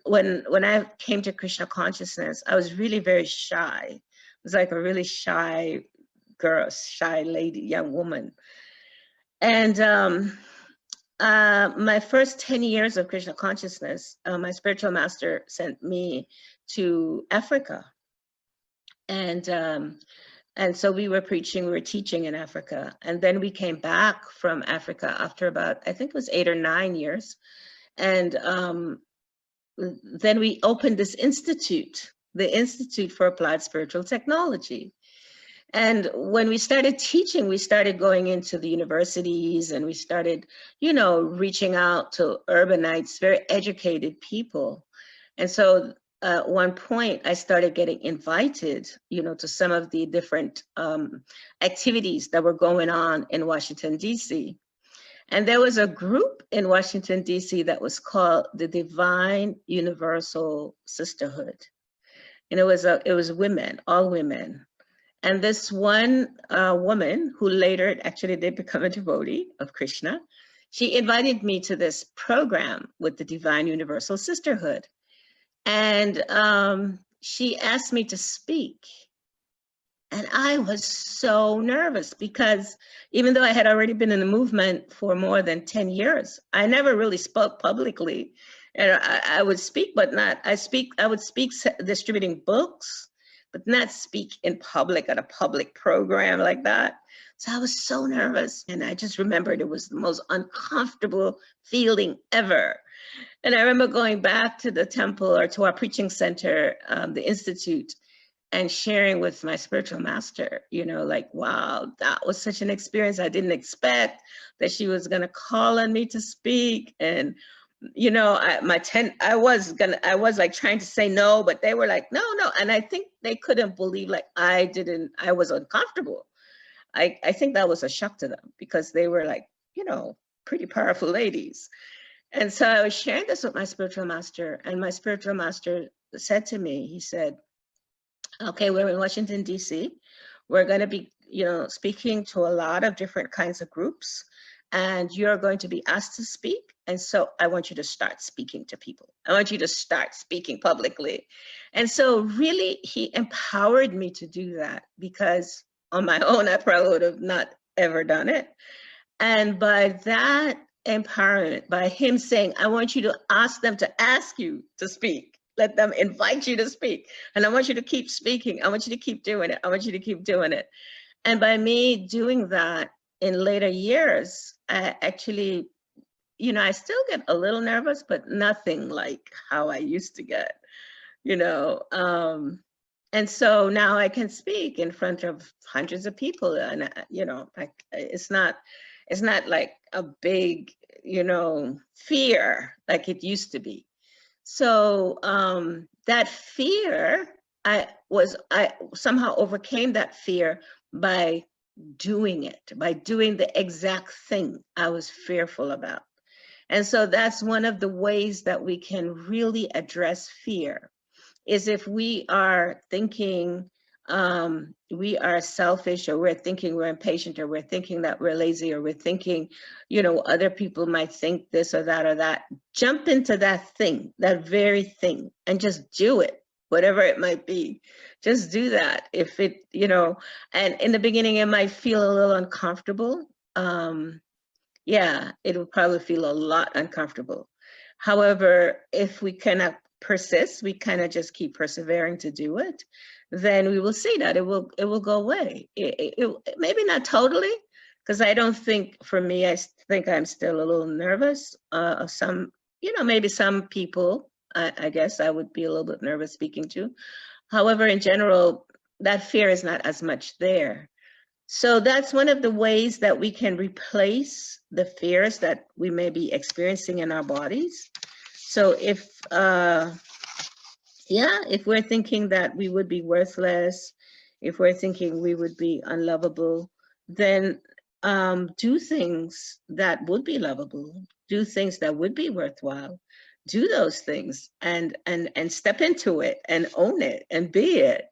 when I came to Krishna Consciousness, I was really very shy. I was like a really shy girl, shy lady, young woman. And my first 10 years of Krishna Consciousness, my spiritual master sent me to Africa. And so we were preaching, we were teaching in Africa. And then we came back from Africa after about, I think it was 8 or 9 years. And then we opened this institute, the Institute for Applied Spiritual Technology. And when we started teaching, we started going into the universities, and we started, you know, reaching out to urbanites, very educated people. And so at one point I started getting invited, you know, to some of the different activities that were going on in Washington, D.C. And there was a group in Washington, D.C. that was called the Divine Universal Sisterhood. And it was women, all women. And this one woman, who later actually did become a devotee of Krishna, she invited me to this program with the Divine Universal Sisterhood. And she asked me to speak. And I was so nervous, because even though I had already been in the movement for more than 10 years, I never really spoke publicly. And I would speak, but not, I would speak distributing books, but not speak in public at a public program like that. So I was so nervous. And I just remembered it was the most uncomfortable feeling ever. And I remember going back to the temple, or to our preaching center, the Institute, and sharing with my spiritual master, you know, like, wow, that was such an experience. I didn't expect that she was gonna call on me to speak. And you know, I was like trying to say no, but they were like, no. And I think they couldn't believe, like, I was uncomfortable. I think that was a shock to them, because they were like, you know, pretty powerful ladies. And so I was sharing this with my spiritual master, and my spiritual master said to me, he said, okay, we're in Washington, D.C. We're going to be, you know, speaking to a lot of different kinds of groups, and you're going to be asked to speak. And so I want you to start speaking to people. I want you to start speaking publicly. And so really, he empowered me to do that, because on my own, I probably would have not ever done it. And by that empowerment, by him saying, I want you to ask them to ask you to speak, let them invite you to speak. And I want you to keep speaking. I want you to keep doing it. I want you to keep doing it. And by me doing that in later years, I actually, you know, I still get a little nervous, but nothing like how I used to get, you know. And so now I can speak in front of hundreds of people, and you know, it's not like a big, you know, fear like it used to be. So that fear, I somehow overcame that fear by doing it, by doing the exact thing I was fearful about. And so that's one of the ways that we can really address fear, is if we are thinking we are selfish, or we're thinking we're impatient, or we're thinking that we're lazy, or we're thinking, you know, other people might think this or that, jump into that thing, that very thing, and just do it, whatever it might be. Just do that. If it, you know, and in the beginning, it might feel a little uncomfortable. Yeah, it will probably feel a lot uncomfortable. However, if we cannot persist, we kind of just keep persevering to do it, then we will see that it will go away. Maybe not totally, because I don't think, for me, I think I'm still a little nervous of some, you know, maybe some people, I guess I would be a little bit nervous speaking to. However, in general, that fear is not as much there. So that's one of the ways that we can replace the fears that we may be experiencing in our bodies. So if we're thinking that we would be worthless, if we're thinking we would be unlovable, then do things that would be lovable, do things that would be worthwhile, do those things, and step into it and own it and be it.